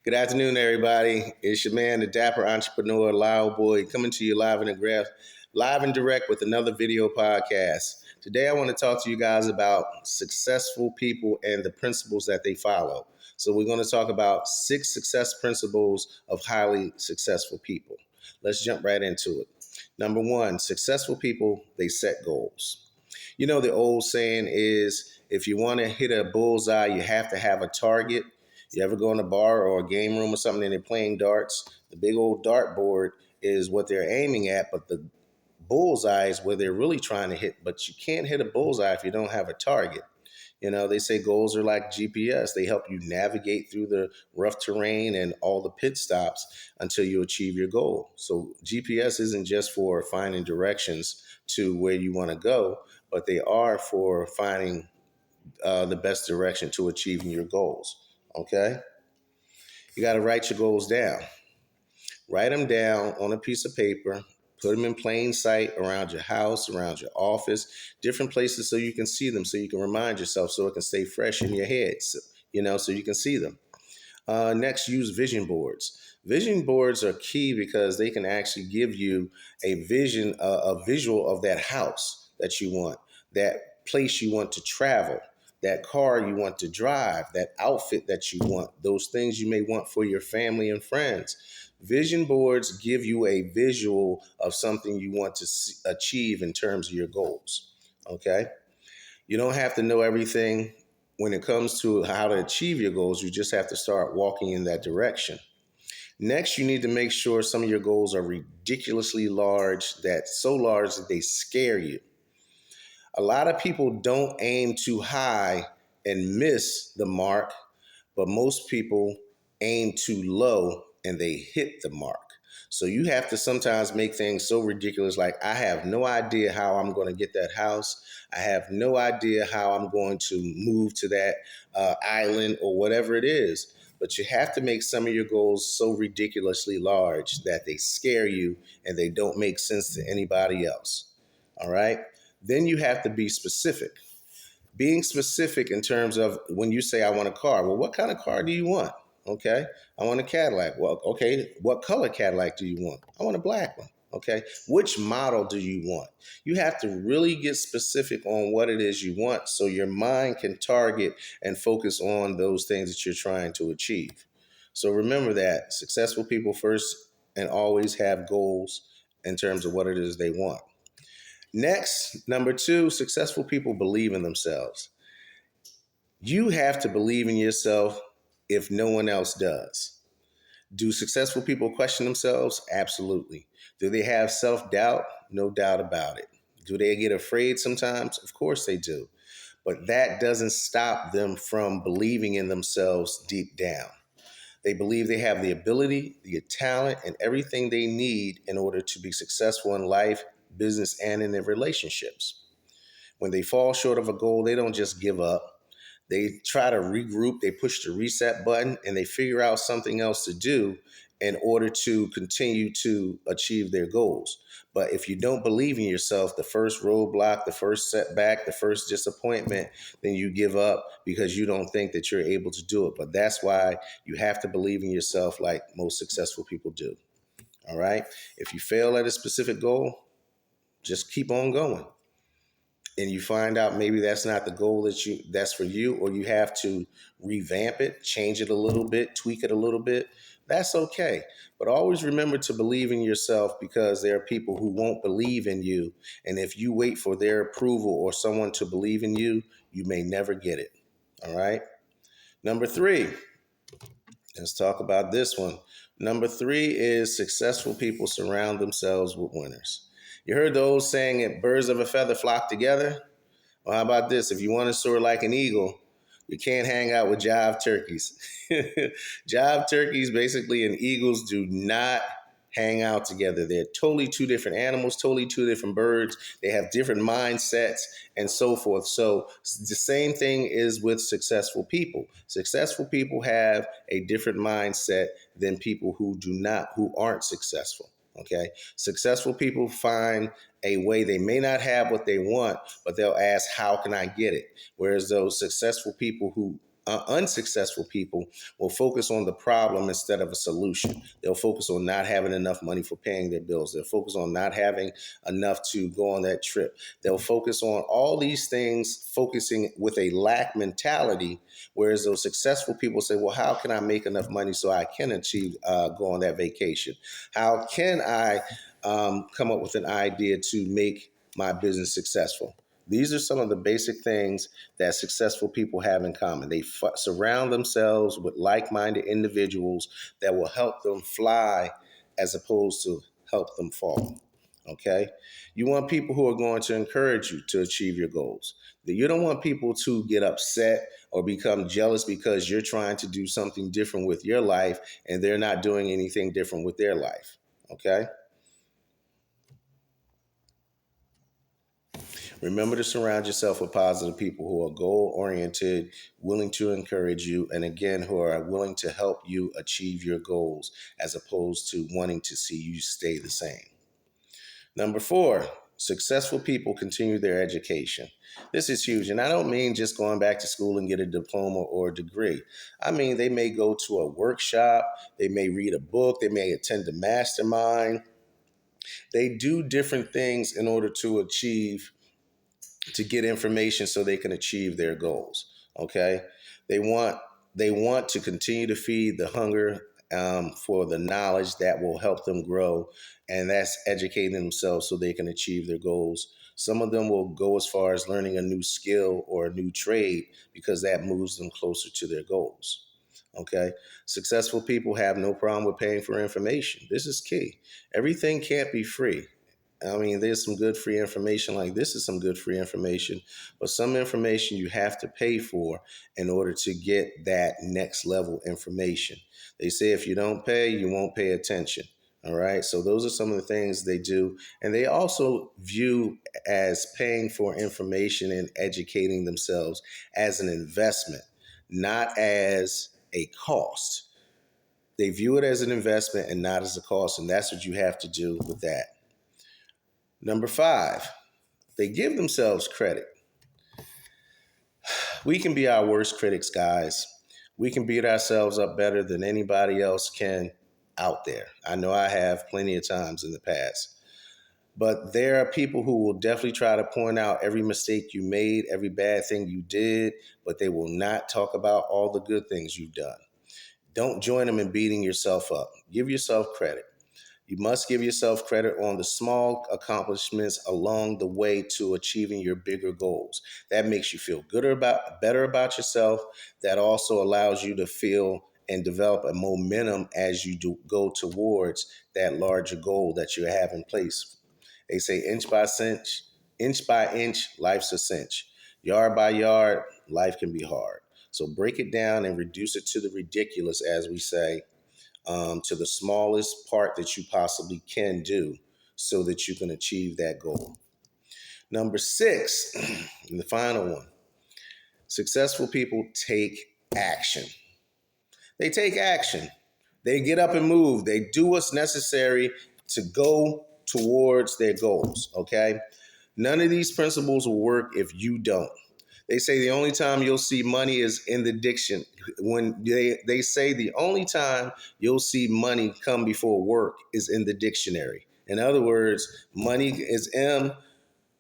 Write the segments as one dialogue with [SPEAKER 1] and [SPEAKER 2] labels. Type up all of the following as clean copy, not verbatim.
[SPEAKER 1] Good afternoon, everybody. It's your man, the Dapper Entrepreneur, Lyle Boyd, coming to you live and direct with another video podcast. Today, I want to talk to you guys about successful people and the principles that they follow. So, we're going to talk about 6 success principles of highly successful people. Let's jump right into it. Number 1, successful people, they set goals. You know, the old saying is if you want to hit a bullseye, you have to have a target. You ever go in a bar or a game room or something and they're playing darts? The big old dart board is what they're aiming at, but the bullseye is where they're really trying to hit. But you can't hit a bullseye if you don't have a target. You know, they say goals are like GPS. They help you navigate through the rough terrain and all the pit stops until you achieve your goal. So GPS isn't just for finding directions to where you want to go, but they are for finding the best direction to achieving your goals. Okay? You got to write your goals down. Write them down on a piece of paper. Put them in plain sight around your house, around your office, different places so you can see them, so you can remind yourself, so it can stay fresh in your head, so you can see them. Next, use vision boards. Vision boards are key because they can actually give you a vision, a visual of that house that you want, that place you want to travel, that car you want to drive, that outfit that you want, those things you may want for your family and friends. Vision boards give you a visual of something you want to achieve in terms of your goals. Okay? You don't have to know everything when it comes to how to achieve your goals. You just have to start walking in that direction. Next, you need to make sure some of your goals are ridiculously large, so large that they scare you. A lot of people don't aim too high and miss the mark, but most people aim too low and they hit the mark. So you have to sometimes make things so ridiculous, like I have no idea how I'm going to get that house. I have no idea how I'm going to move to that island or whatever it is. But you have to make some of your goals so ridiculously large that they scare you and they don't make sense to anybody else. All right? Then you have to be specific. Being specific in terms of when you say, I want a car, well, what kind of car do you want? Okay, I want a Cadillac. Well, okay, what color Cadillac do you want? I want a black one. Okay, which model do you want? You have to really get specific on what it is you want so your mind can target and focus on those things that you're trying to achieve. So remember that successful people first and always have goals in terms of what it is they want. Next, number 2, successful people believe in themselves. You have to believe in yourself if no one else does. Do successful people question themselves? Absolutely. Do they have self-doubt? No doubt about it. Do they get afraid sometimes? Of course they do. But that doesn't stop them from believing in themselves deep down. They believe they have the ability, the talent, and everything they need in order to be successful in life, business, and in their relationships. When they fall short of a goal, they don't just give up. They try to regroup, they push the reset button, and they figure out something else to do in order to continue to achieve their goals. But if you don't believe in yourself, the first roadblock, the first setback, the first disappointment, then you give up because you don't think that you're able to do it. But that's why you have to believe in yourself like most successful people do. All right? If you fail at a specific goal, just keep on going. And you find out maybe that's not the goal that's for you, or you have to revamp it, change it a little bit, tweak it a little bit. That's okay. But always remember to believe in yourself, because there are people who won't believe in you. And if you wait for their approval or someone to believe in you, you may never get it. All right. Number 3, let's talk about this one. Number 3 is successful people surround themselves with winners. You heard the old saying that birds of a feather flock together? Well, how about this? If you want to soar like an eagle, you can't hang out with jive turkeys. Jive turkeys, basically, and eagles do not hang out together. They're totally 2 different animals, totally 2 different birds. They have different mindsets and so forth. So the same thing is with successful people. Successful people have a different mindset than people who aren't successful. Okay. Successful people find a way. They may not have what they want, but they'll ask, how can I get it? Whereas those successful people who unsuccessful people will focus on the problem instead of a solution. They'll focus on not having enough money for paying their bills. They'll focus on not having enough to go on that trip. They'll focus on all these things, focusing with a lack mentality. Whereas those successful people say, well, how can I make enough money so I can achieve, go on that vacation? How can I come up with an idea to make my business successful? These are some of the basic things that successful people have in common. They surround themselves with like-minded individuals that will help them fly as opposed to help them fall. Okay? You want people who are going to encourage you to achieve your goals. You don't want people to get upset or become jealous because you're trying to do something different with your life and they're not doing anything different with their life. Okay? Remember to surround yourself with positive people who are goal-oriented, willing to encourage you, and again, who are willing to help you achieve your goals as opposed to wanting to see you stay the same. Number 4, successful people continue their education. This is huge, and I don't mean just going back to school and get a diploma or a degree. I mean, they may go to a workshop, they may read a book, they may attend a mastermind. They do different things in order to get information so they can achieve their goals. Okay, they want to continue to feed the hunger for the knowledge that will help them grow, and that's educating themselves so they can achieve their goals. Some of them will go as far as learning a new skill or a new trade because that moves them closer to their goals. Okay, successful people have no problem with paying for information. This is key. Everything can't be free. I mean, there's some good free information, like this is some good free information, but some information you have to pay for in order to get that next level information. They say if you don't pay, you won't pay attention. All right. So those are some of the things they do. And they also view as paying for information and educating themselves as an investment, not as a cost. They view it as an investment and not as a cost. And that's what you have to do with that. Number 5, they give themselves credit. We can be our worst critics, guys. We can beat ourselves up better than anybody else can out there. I know I have plenty of times in the past. But there are people who will definitely try to point out every mistake you made, every bad thing you did, but they will not talk about all the good things you've done. Don't join them in beating yourself up. Give yourself credit. You must give yourself credit on the small accomplishments along the way to achieving your bigger goals. That makes you feel better about yourself. That also allows you to feel and develop a momentum as you go towards that larger goal that you have in place. They say inch by inch, life's a cinch. Yard by yard, life can be hard. So break it down and reduce it to the ridiculous, as we say, to the smallest part that you possibly can do so that you can achieve that goal. Number 6, and the final one, successful people take action. They take action. They get up and move. They do what's necessary to go towards their goals, okay? None of these principles will work if you don't. They say the only time you'll see money is in the diction. When they say the only time you'll see money come before work is in the dictionary. In other words, money is M,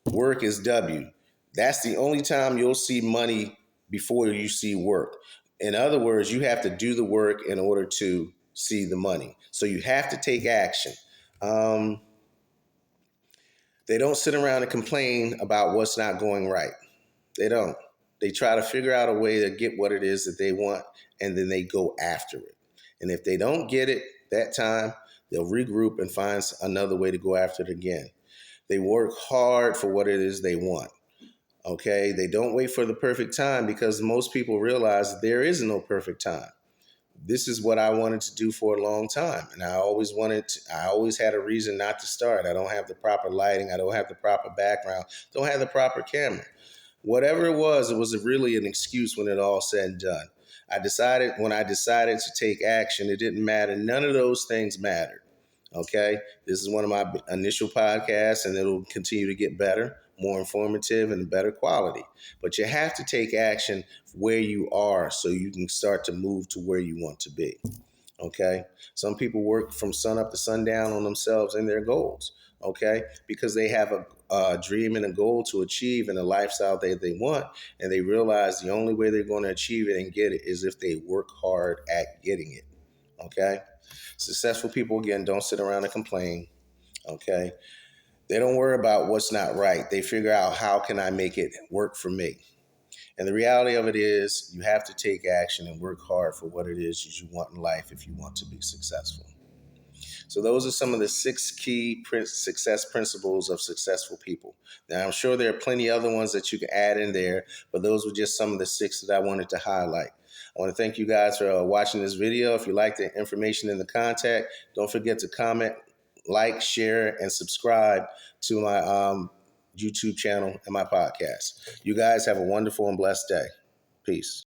[SPEAKER 1] work is W. That's the only time you'll see money before you see work. In other words, you have to do the work in order to see the money. So you have to take action. They don't sit around and complain about what's not going right. They don't. They try to figure out a way to get what it is that they want, and then they go after it. And if they don't get it that time, they'll regroup and find another way to go after it again. They work hard for what it is they want. Okay? They don't wait for the perfect time because most people realize there is no perfect time. This is what I wanted to do for a long time. And I always had a reason not to start. I don't have the proper lighting. I don't have the proper background. Don't have the proper camera. Whatever it was really an excuse when it all said and done. When I decided to take action, it didn't matter. None of those things mattered. Okay. This is one of my initial podcasts and it'll continue to get better. more informative, and better quality. But you have to take action where you are so you can start to move to where you want to be. Okay. Some people work from sun up to sundown on themselves and their goals. Okay. Because they have a dream and a goal to achieve and a lifestyle that they want. And they realize the only way they're going to achieve it and get it is if they work hard at getting it. Okay. Successful people, again, don't sit around and complain. Okay. They don't worry about what's not right. They figure out, how can I make it work for me? And the reality of it is, you have to take action and work hard for what it is you want in life if you want to be successful. So those are some of the 6 key success principles of successful people. Now, I'm sure there are plenty other ones that you can add in there, but those were just some of the 6 that I wanted to highlight. I want to thank you guys for watching this video. If you like the information in the content, don't forget to comment, like, share, and subscribe to my YouTube channel and my podcast. You guys have a wonderful and blessed day. Peace.